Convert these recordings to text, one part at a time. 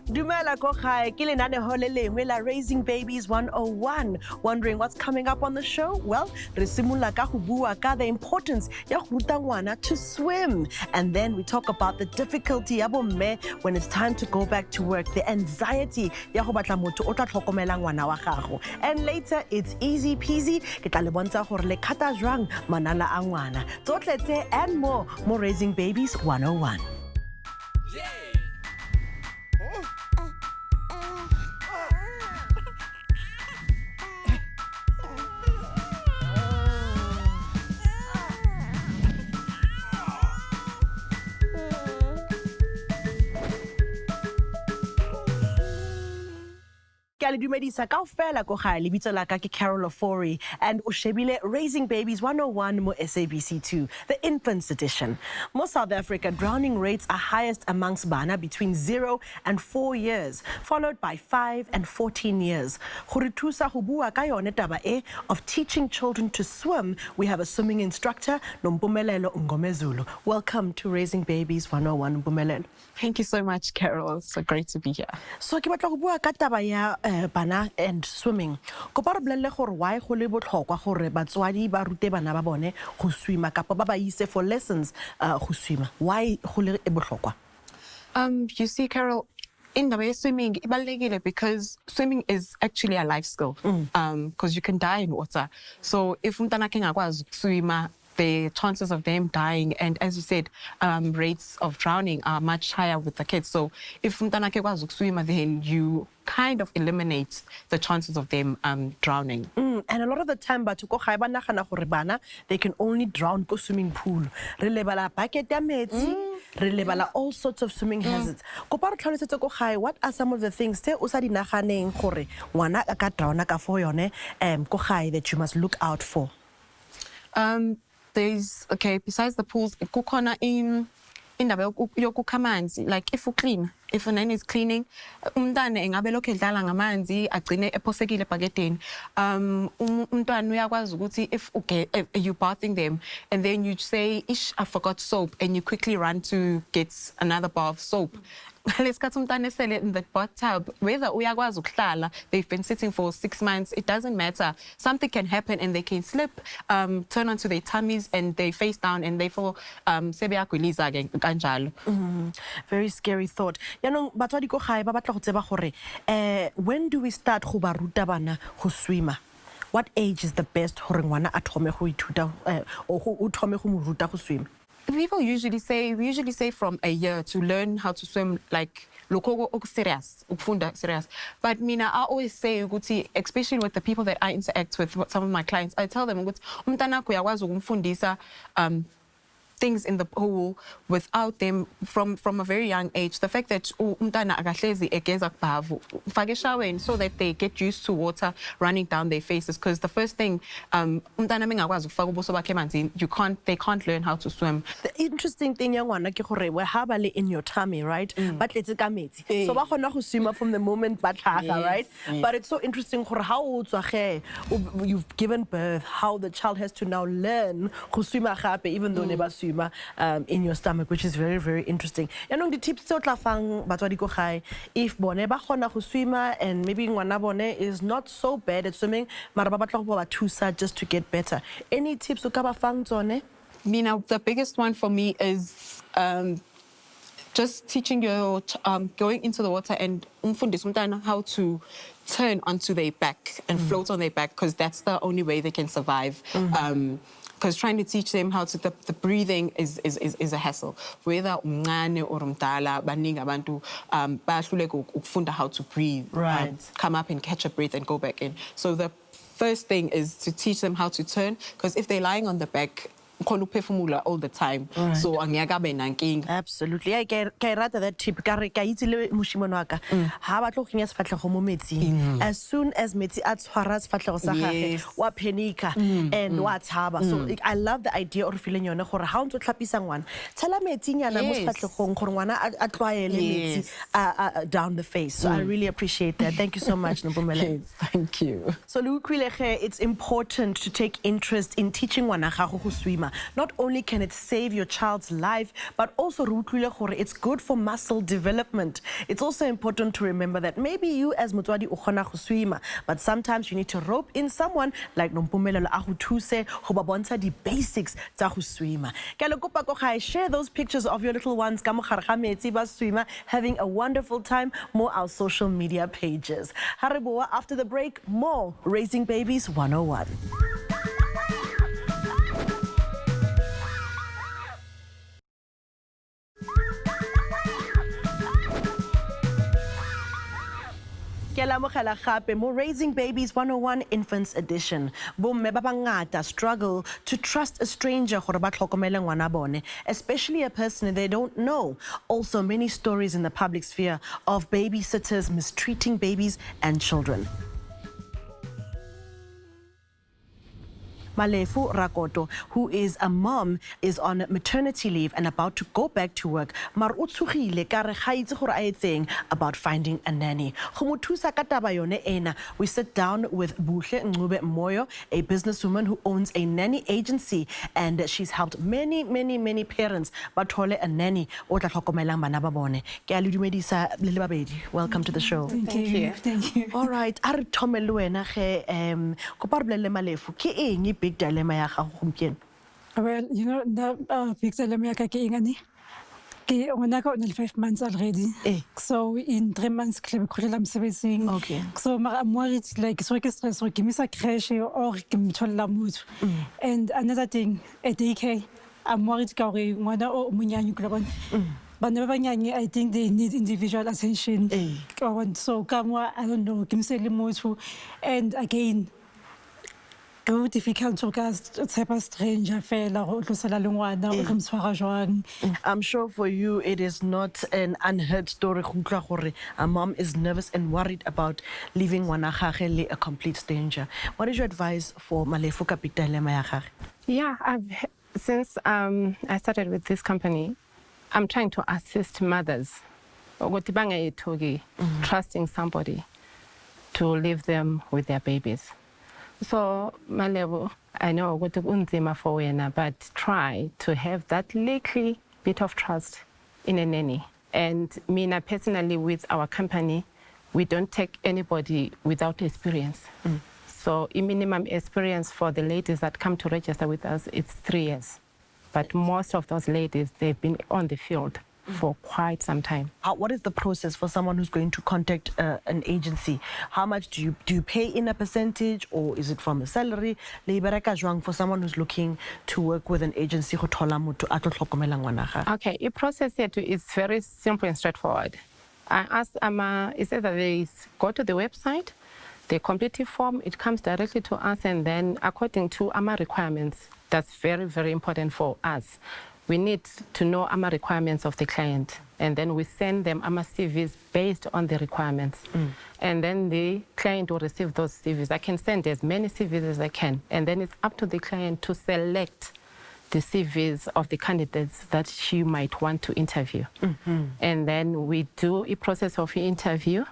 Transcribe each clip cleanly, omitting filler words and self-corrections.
Dumela ko gae ke lenaneo le lengwe la Raising Babies 101. Wondering what's coming up on the show? Well, re simolola ka go bua ka the importance ya go ruta ngwana to swim. And then we talk about the difficulty ya bomme when it's time to go back to work, the anxiety ya go batla motho o tla tlhokomela ngwana wa gago. And later, it's easy peasy. Ke tla le bontsha gore le khata jwang manala a ngwana. Tsotlhe tse and more Raising Babies 101. Ke le dumedisa kaofela ko gae le bitso la ka ke Carol Ofori and o shebile Raising Babies 101 mo SABC 2, the infants edition. Mo South Africa, drowning rates are highest amongst bana between 0 and 4 years, followed by 5 and 14 years. Go re thusa go bua ka yone taba e of teaching children to swim, we have a swimming instructor, Nompumelelo. Welcome to Raising Babies 101, Mphulo. Thank you so much, Carol. It's so great to be here. So ke batla go bua ka taba ya bana and swimming. Ko pa re bolelle gore why go le botlhokwa gore batswadi ba rute bana ba bone go swima kapa ba ba ise for lessons go swima. Why go le botlhokwa? You see, Carol, in the way swimming, ibalulekile because swimming is actually a life skill. Because you can die in water. So if umntana ke ngakwazi ukuswima, the chances of them dying, and as you said, rates of drowning are much higher with the kids. So if umntana ke kwazi ukuswima, then you kind of eliminate the chances of them drowning. And a lot of the time, they can only drown ko swimming pool. Re lebala bucket ya metsi, re lebala all sorts of swimming hazards. Ko pa re tlhalosetse ko gae, what are some of the things tse o sa di naganeng gore ngwana a ka drowna ka fo yone ko gae that you must look out for? There's, okay, besides the pools, kukhona in indaba yokukha amanzi, like if you clean, if a nanny is cleaning, umntana engabe lokho edlala ngamanzi agcine ephosekile ebhakedeni. Umntwana uyakwazi ukuthi if you bathing them and then you say, ish, I forgot soap, and you quickly run to get another bar of soap. Lesikhathi umntana esele in the bathtub, whether uyakwazi ukuhlala, they've been sitting for 6 months, it doesn't matter. Something can happen and they can slip, turn onto their tummies and they face down and therefore sebeyagwiliza ke kanjalo. Very scary thought. Yanong batswadi ko gae ba batla go tseba gore when do we start go ba ruta bana go swima? What age is the best gore ngwana a thome go ithuta o thome go mo ruta go swima? People usually say from a year to learn how to swim, like lokho serious, ukufunda serious. But mina, I always say ukuthi, especially with the people that I interact with some of my clients, I tell them ukuthi umntana wakho uyakwazi ukumfundisa things in the pool without them from a very young age. The fact that umntana akahlezi egeza kubavu, ufake eshaweni so that they get used to water running down their faces. Because the first thing, umntana mengakwazi ukufaka ubuso bakhe emanzini, they can't learn how to swim. The interesting thing ya ngwana ke gore we have a in your tummy, right? Ba tletse ka metsi. So ba khona go swima from the moment ba tlhaga, right? But it's so interesting gore how o tswa ge you've given birth, how the child has to now learn go swima gape even though ne ba in your stomach, which is very, very interesting. Yanong the tips tse o tla fang batswadi ko gae if bone ba khona go swima and maybe ngwana bone is not so bad at swimming, mara ba batla go ba thusa just to get better. Any tips o ka ba fang tsone? Mina, the biggest one for me is just teaching your going into the water and umfundisa umntana how to turn onto their back and float on their back, because that's the only way they can survive. Because trying to teach them how to, the breathing is a hassle. Whether umncane or umdala, baningi abantu bayahluleka ukufunda how to breathe. Right. Come up and catch a breath and go back in. So the first thing is to teach them how to turn, because if they're lying on the back, all the time. Right. So angeke abe nankinga. Absolutely. I rata that tip. Ka itse le moshimane wa ka. Ha ba tlo kenya sefatlego mo metsing. As soon as metsi a tshwara sefatlego sa gagwe, wa panika and wa tshaba. So I love the idea of feeling yone gore ha o ntse tlhapisa ngwana. Tshela metsi nyana mo sefatlegong gore ngwana a tlwaele metsi down the face. So I really appreciate that. Thank you so much, Nompumelelo. Thank you. So it's important to take interest in teaching ngwana gago go swima. swima. Not only can it save your child's life, but also it's good for muscle development. It's also important to remember that maybe you as motswadi o kgona go swima, but sometimes you need to rope in someone like Nompumelelo a go thuse go ba bontsha di basics tsa go swima. Ke a le kopa ko gae, share those pictures of your little ones ka mo gare ga metsi ba swima, having a wonderful time. More our social media pages. Hariboa, after the break, more Raising Babies 101. More Raising Babies 101 Infants Edition. Bomme ba bangata struggle to trust a stranger, especially a person they don't know. Also, many stories in the public sphere of babysitters mistreating babies and children. Malefu Rakoto, who is a mom, is on maternity leave and about to go back to work. Mar utsugile ka re ga itse gore a etseng about finding a nanny. Go mo thusa ka taba yone ena, we sit down with Buhle Ncube Moyo, a businesswoman who owns a nanny agency, and she's helped many parents bathole a nanny o tla tlhokomelang bana ba bone. Ke a le dumedisa le le babedi. Welcome to the show. Thank you. Thank you. All right, a re thome le wena ge ko pa re bolelle Malefu ke eng big dilemma ya gago gompieno? Well, you know, the big dilemma ya ka ke eng ane? Ke ngwana ka o na le 5 months already. So in 3 months ke tla be khogela mosebetsing. Okay. So I'm worried like so ke stress or ke misa crash or ke mtholla motho. And another thing, a daycare, I'm worried ka gore ngwana o monyanyo ke bona. Bana ba banyane, I think they need individual attention. So kamwa, I don't know, ke msele motho. And again, difficult to cast type of stranger I'm sure for you it is not an unheard story. A mom is nervous and worried about leaving a complete stranger. What is your advice for Malefu Kapita? Yeah, since I started with this company, I'm trying to assist mothers, trusting somebody to leave them with their babies. So, Malefu, I know what unzima for wena, but try to have that little bit of trust in a nanny. And Mina personally, with our company, we don't take anybody without experience. So, a minimum experience for the ladies that come to register with us, it's 3 years. But most of those ladies, they've been on the field for quite some time. What is the process for someone who's going to contact an agency? How much do you pay in a percentage, or is it from a salary? For someone who's looking to work with an agency, okay, the process here is very simple and straightforward. I ask is either they go to the website, they complete the form, it comes directly to us, and then according to our requirements, that's very important for us. We need to know our requirements of the client, and then we send them our CVs based on the requirements. And then the client will receive those CVs. I can send as many CVs as I can, and then it's up to the client to select the CVs of the candidates that she might want to interview. And then we do a process of interview,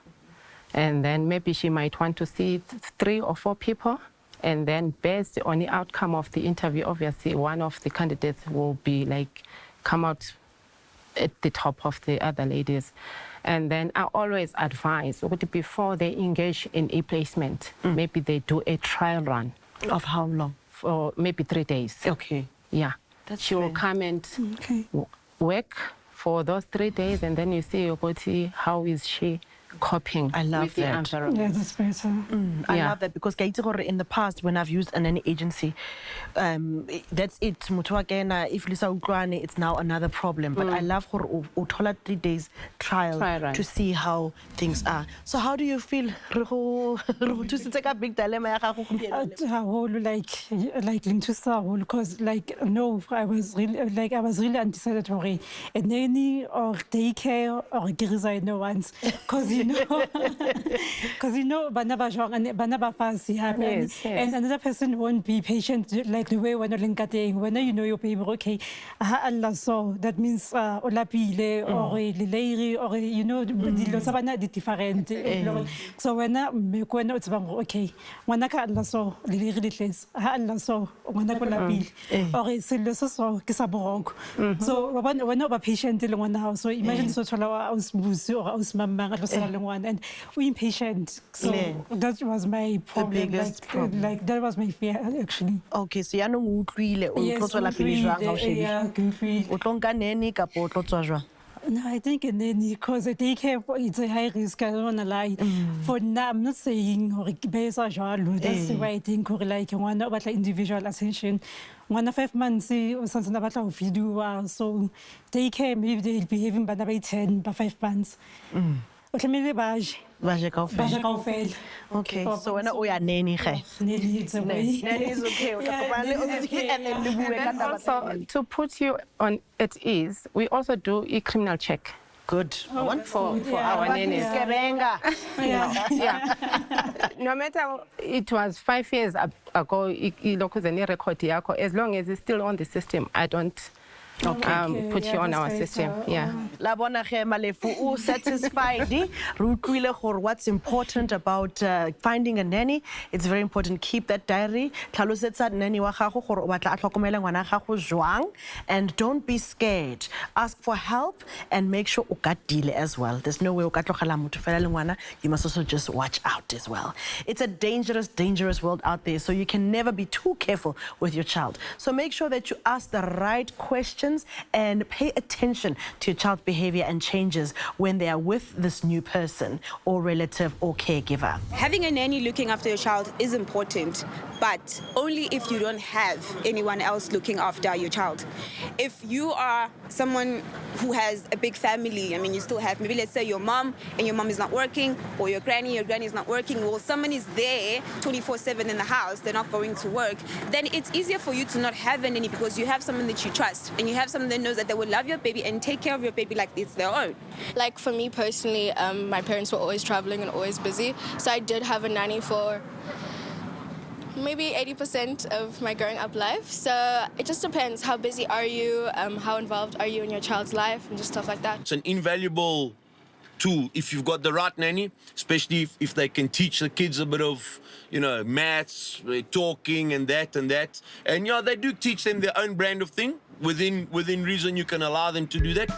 and then maybe she might want to see 3 or 4 people. And then based on the outcome of the interview, obviously one of the candidates will be come out at the top of the other ladies. And then I always advise before they engage in a placement, maybe they do a trial run. Of how long? For maybe 3 days. Okay. Yeah. She will come and work for those 3 days, and then you see how is she coping. I love with that. The environment. Yeah, that's better. I love that, because in the past when I've used a nanny agency, that's it. If Lisa Ugrani, it's now another problem. But I love her 3 days trial to see how things are. So how do you feel? To take a big dilemma. Because no, I was really undecided for a nanny or daycare or Giriza no once. Because bana ba jwang and bana ba fast happen. Yes, yes. And another person won't be patient like the way when you're linkateng. When you know your baby, okay, Allah so that means olapile or lileiri or dilo sa bana di different. So when me kwena o tsebang okay, ngwana ka Allah so lileiri ditlens. Allah so ngwana ko lapile. Or selo so ke sa boroko. So when ba patient le ngwana hao. So imagine so thola ausbusi or ausmama ga tlosela le ngwana and we impatient. So that was my problem. Like that was my fear actually. Okay, so ya no utlwile o tlotswela pele jwang ha o shebile. O tlonka Nanny ka po tlotswa jwang? No, I think a nanny because daycare it's a high risk. I don't wanna lie. For now, I'm not saying or based on that's why I think like one about like individual attention. 1 or 5 months or something about how video so daycare maybe they'll be having by 10 by 5 months. Okay, maybe baje ka ofela. Okay, so when we are Nanny Nanny it's away. Nanny is okay. And also, to put you on at ease, we also do a criminal check. Good. For our nannies. Yeah. No matter it was 5 years ago, record as long as it's still on the system, I don't put you on our system. Yeah. La bona ge Malefu o satisfied re utlwile gore what's important about finding a nanny. It's very important. Keep that diary. Tlhalosetsa nanny wa gago gore o batla a tlhokomela ngwana gago jwang, and don't be scared. Ask for help and make sure o ka deal as well. There's no way o ka tlogela motho fela le ngwana. You must also just watch out as well. It's a dangerous world out there, so you can never be too careful with your child. So make sure that you ask the right questions and pay attention to your child's behavior and changes when they are with this new person or relative or caregiver. Having a nanny looking after your child is important, but only if you don't have anyone else looking after your child. If you are someone who has a big family, I mean, you still have, maybe let's say your mom and your mom is not working, or your granny is not working, well, someone is there 24/7 in the house, they're not going to work, then it's easier for you to not have a nanny because you have someone that you trust and you have someone that knows that they will love your baby and take care of your baby like it's their own. Like for me personally, my parents were always traveling and always busy, so I did have a nanny for maybe 80% of my growing up life. So it just depends. How busy are you? How involved are you in your child's life and just stuff like that. It's an invaluable tool if you've got the right nanny, especially if they can teach the kids a bit of, maths, talking and that. And yeah, they do teach them their own brand of thing. Within reason, you can allow them to do that.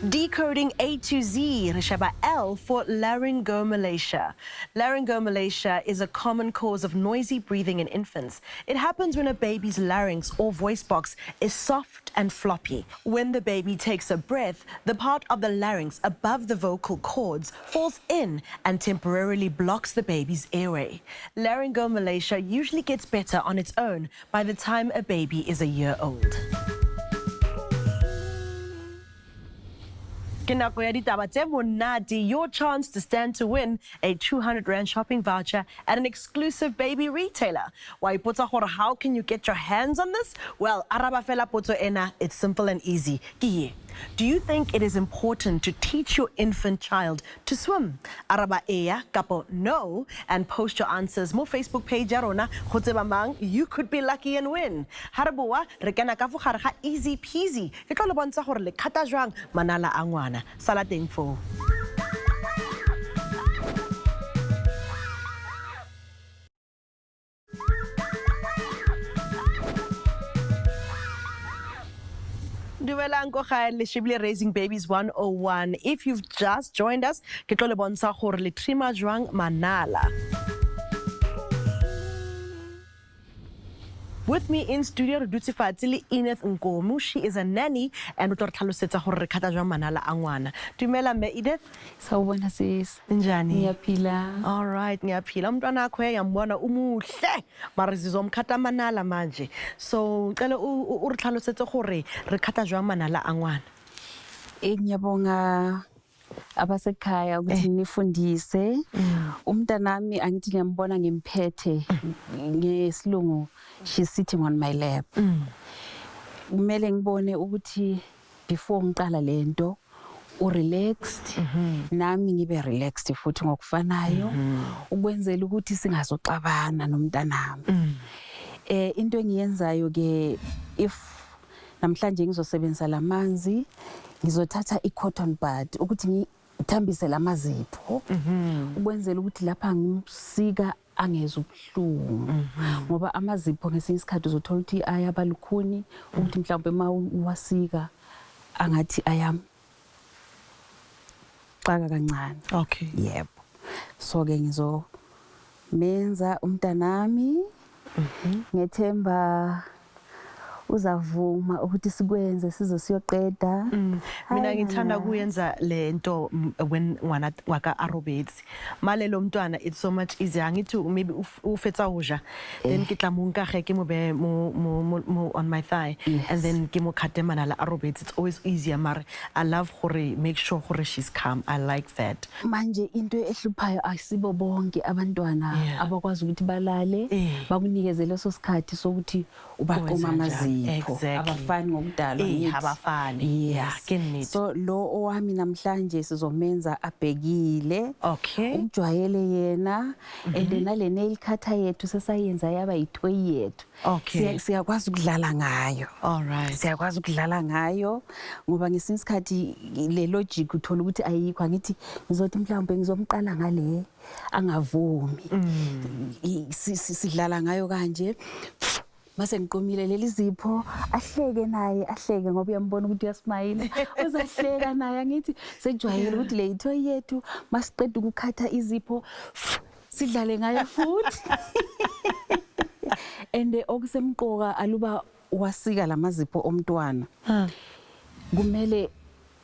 Decoding A to Z, Rishaba L for laryngomalacia. Laryngomalacia is a common cause of noisy breathing in infants. It happens when a baby's larynx or voice box is soft and floppy. When the baby takes a breath, the part of the larynx above the vocal cords falls in and temporarily blocks the baby's airway. Laryngomalacia usually gets better on its own by the time a baby is a year old. Your chance to stand to win a 200 Rand shopping voucher at an exclusive baby retailer. How can you get your hands on this? Well, it's simple and easy. Do you think it is important to teach your infant child to swim? Araba eya kapo no, and post your answers. Mo Facebook page yarona mang, you could be lucky and win. Harabuwa rekana ka fukharga easy peasy. Ke tlo le bontsha gore le khata jwang manala a ngwana. Sala teng fo. Raising Babies 101. If you've just joined us, ke tlo le bontsha gore le trima jwang manala. With me in studio, Redutsi Fatili Eneth Nkomu. She is a nanny and utor tlhalosetsa gore re khata jwang manala a ngwana. Dumela me Edith. Sawubona sis. Njani? Ngiyaphila. All right, ngiyaphila. Umntwana wakho yambona umuhle. Mara sizomkhata manala manje. So, cela u re tlhalosetse gore re khata jwang manala a ngwana. Ngiyabonga abasekhaya ukuthi nifundise. Umntanami angithi ngiyambona ngimphethe ngesilungu. She's sitting on my lap. Kumele ngibone ukuthi before ngiqala lento relaxed nami ngibe relaxed futhi ngokufanayo ukwenzela ukuthi singazoxabana nomntanami. Into engiyenzayo ke if namhlanje ngizosebenzisa lamanzi ngizothatha i-cotton bud ukuthi ngithambise lamazipho ukwenzela ukuthi lapha ngimsika angezwe ubuhlungu ngoba amazipho ngesinye isikhathi uzothola ukuthi ayabalukhuni ukuthi mhlawumbe mawuwasika angathi xaka kancane. Okay. Yebo. So ke ngizomenza umntanami ngethemba uzavuma ukuthi sikwenze sizosiyoqeda. Mina ngithanda kuyenza lento when ngwana waka arobetsi malelo mntwana it's so much easier ngithi maybe ufetsa uja then ke tla mo nka ge ke mo be mo on my thigh and then ke mo khatemana la arobetsi. It's always easier mara I love gore make sure gore she's calm. I like that. Manje into ehluphayo asibo bonke abantwana abakwazi ukuthi balale bakunikeze leso sikhathi sokuthi ubaqoma amazipho. Abafani ngokudalwa abafani. So lo owami namhlanje sizomenza abhekile. Okay. Umjwayele yena and nale nail cutter yethu sesayenza yaba yitoy yethu. Okay. Siyakwazi ukudlala ngayo. All right. Siyakwazi ukudlala ngayo ngoba ngesinye isikhathi le logic uthola ukuthi ayikho ngithi ngizothi mhlawumbe ngizomqala ngale angavumi. Sidlala ngayo kanje. Mase ngiqomile leli zipho ahleke naye ahleke ngoba uyambona ukuthi uyasmile uzahleka naye ngithi sejwayele ukuthi le itoy yethu masiqeda ukukhatha izipho sidlale ngayo futhi. Ende okusemqoka aluba wasika lamazipho omntwana kumele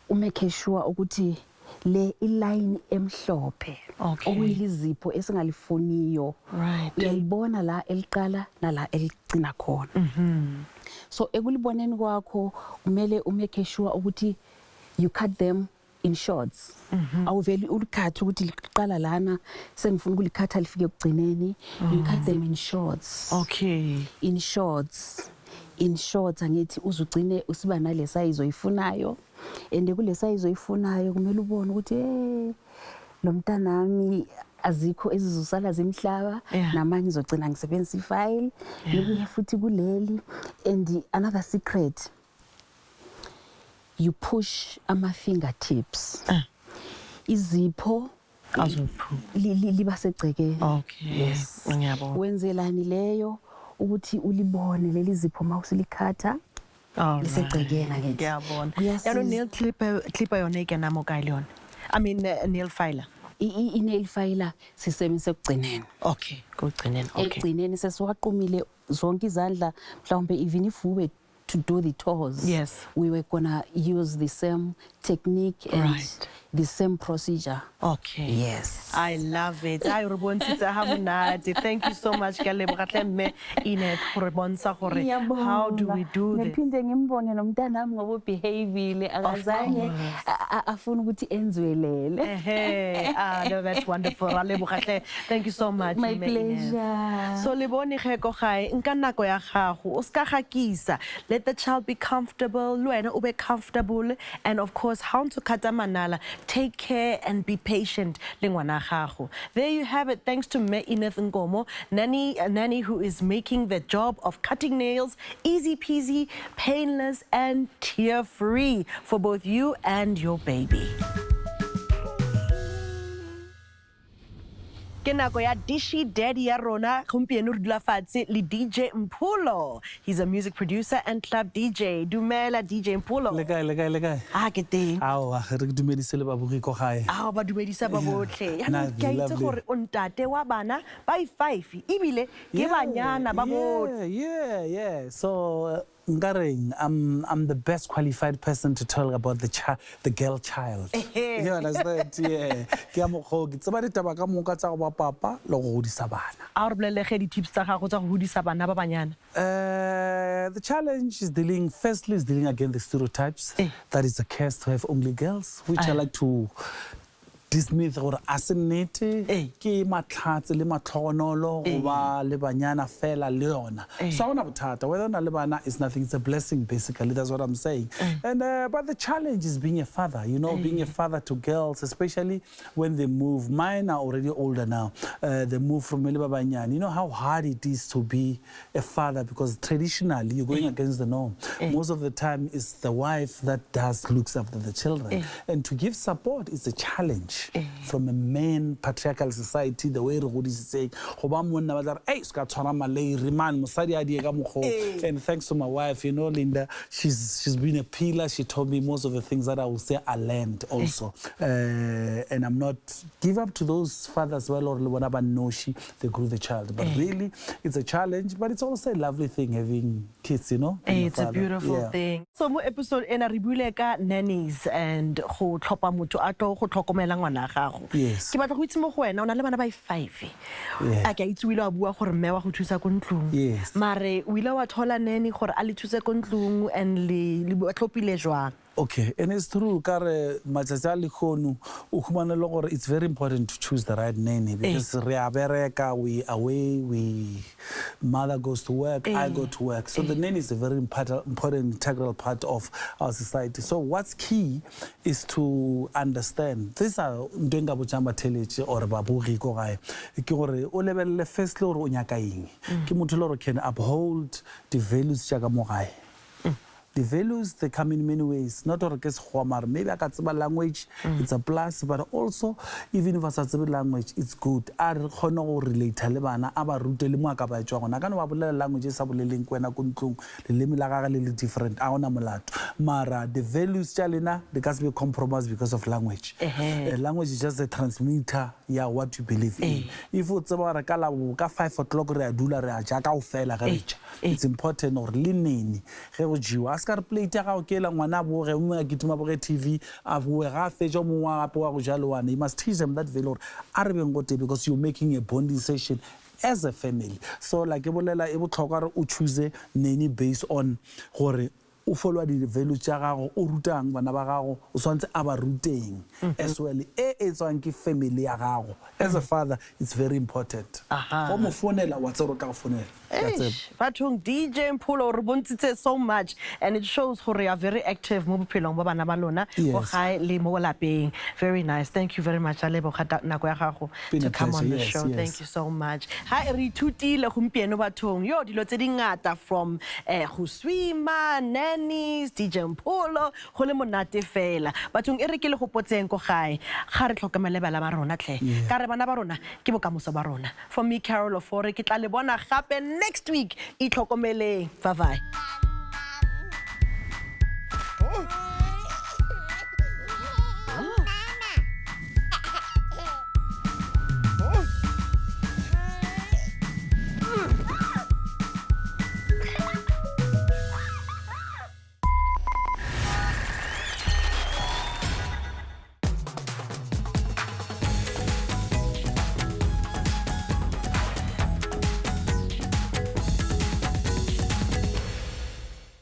umake sure ukuthi le iline emhlophe okuyizipho esingalifuniyo uyayibona la eliqala nala eligcina khona. So ekuliboneni kwakho kumele umake sure ukuthi you cut them in shorts. Awuveli ulikhatha ukuthi liqala lana sengifuna ukulikhatha lifike ekugcineni. You cut them in shorts. Okay. In shorts angithi uzugcine usiba nale size oyifunayo ende kule size oyifunayo kumele ubone ukuthi lo mntanami azikho ezizosala zemhlaba namanye ngizogcina ngisebenzisa ifile nokuye futhi kuleli. And another secret, you push ama fingertips izipho liba segcekeni. Okay. Yes. Ngiyabona. Wenzelani leyo ukuthi ulibone leli zipho mawusilikhatha lisegcekena ngithi. Ngiyabona. Yalo nail clipper yona ikenamo kayilona. I mean nail filer. I-nail filer sisebenzise ekugcineni. Okay, kugcineni. Okay. Ekugcineni sesiwaqumile zonke izandla mhlawumbe even if we were to do the toes. Yes. We were gonna use the same technique and the same procedure. Okay. Yes. I love it. Thank you so much, Ine, how do we do this? Ngiphinde ngimbonge nomntanami ngoba behavior akazange afuna ukuthi enzwelele. No, that's wonderful. Thank you so much. My pleasure. So leboni kheko gae nka nako ya gago o ska gakisa. Let the child be comfortable, wena ube comfortable, and of course how to kata manala. Take care and be patient. There you have it. Thanks to Me Ineth Ngomo, Nanny who is making the job of cutting nails easy peasy, painless and tear-free for both you and your baby. Ke nako ya Dishy Daddy ya rona gompieno re dula fatshe le DJ Mphulo. He's a music producer and club DJ. Dumela DJ Mphulo. Le kae. Ke teng. Re dumedise le babogi ko gae. Ba dumedisa ba botlhe. Ya ke itse gore o ntate wa bana ba 5 ebile ke banyana ba botlhe. Yeah. So Ngareng, I'm the best qualified person to tell about the girl child. You understand? Yeah. Ke a mo go ke tsaba ditaba ka moka tsa go ba papa le go godisa bana. A re bolelege di tips tsa gago tsa go godisa bana ba banyana. The challenge is dealing against the stereotypes that it's a curse to have only girls, which I like to dismiss gore a se nnete ke matlhatse le matlhogonolo go ba le banyana fela le yona so a gona bothata whether o na le bana is nothing, it's a blessing basically, that's what I'm saying. And but the challenge is being a father, you know, being a father to girls, especially when they move. Mine are already older now. They move from Melibabanyani. You know how hard it is to be a father because traditionally you're going against the norm. Most of the time it's the wife that looks after the children. And to give support is a challenge from a man patriarchal society, the way Rudi is saying, and thanks to my wife, you know, Linda, she's been a pillar. She told me most of the things that I will say I learned also. And I'm not give up to those fathers well or whatever noshi they grew the child. But really it's a challenge, but it's also a lovely thing having kids, you know. It's a beautiful thing. So mo episode ena re bule ka nannies and go tlhopa motho a tlo go tlhokomela ngwana gago. Yes. Ke batla go itse mo go wena o na le bana ba 5. A ke itse wile wa bua gore mme wa go thusa ko ntlong. Yes. Mare wile wa thola nanny gore a le thuse ko ntlong and le tlhopile jwang. Okay, and it's true, Kare Machachali Khonu, Ukumanelo, it's very important to choose the right nanny because Reabereka, we away, mother goes to work, I go to work. So the nanny is a very important integral part of our society. So what's key is to understand. These are Ndenga Buchamba Telechi or Babuki Korai. Kore, O level first loro Unyakaing. Kimutuloro can uphold the values Chagamorai. The values, they come in many ways. Not all case maybe I can language, it's a plus, but also even if I say language, it's good. I don't relate Talibana, aba root limuaka by John. I can't languages of link when I couldn't little different. I want Mara, the values chalina, they can't be compromised because of language. Language is just a transmitter, yeah, what you believe in. If it's about a kala 5 o'clock it's important or leaning. Askar play kela ngwana bo re mo gitima bo TV a bo ga fejo mo wa po wa go jalo you must teach them that value are beng go because you're making a bonding session as a family. So like e bolela e botlhokwa o choose nanny based on gore o follow the values tsa gago o rutang bana ba gago o swantse aba ruteng as well tswang ke family ya gago. As a father it's very important. Go mo fonela wa tsero ka go fonela. Bathong DJ Mphulo re bontitse so much and it shows gore you are very active mo bophelong ba bana ba lona go gae le mo lapeng. Very nice. Thank you very much Alebo nako ya gago to come on the show. Thank you so much. Ha re thutile gompieno bathong yo dilo tse dingata from go swima nannies DJ Mphulo go le monate fela bathong e re ke le go potseng go gae ga re tlhokomele bala ba rona tle ka re bana ba rona ke bokamoso ba rona. For me Carol Ofore ke tla le bona gape next week itlhokomeleng. Bye bye.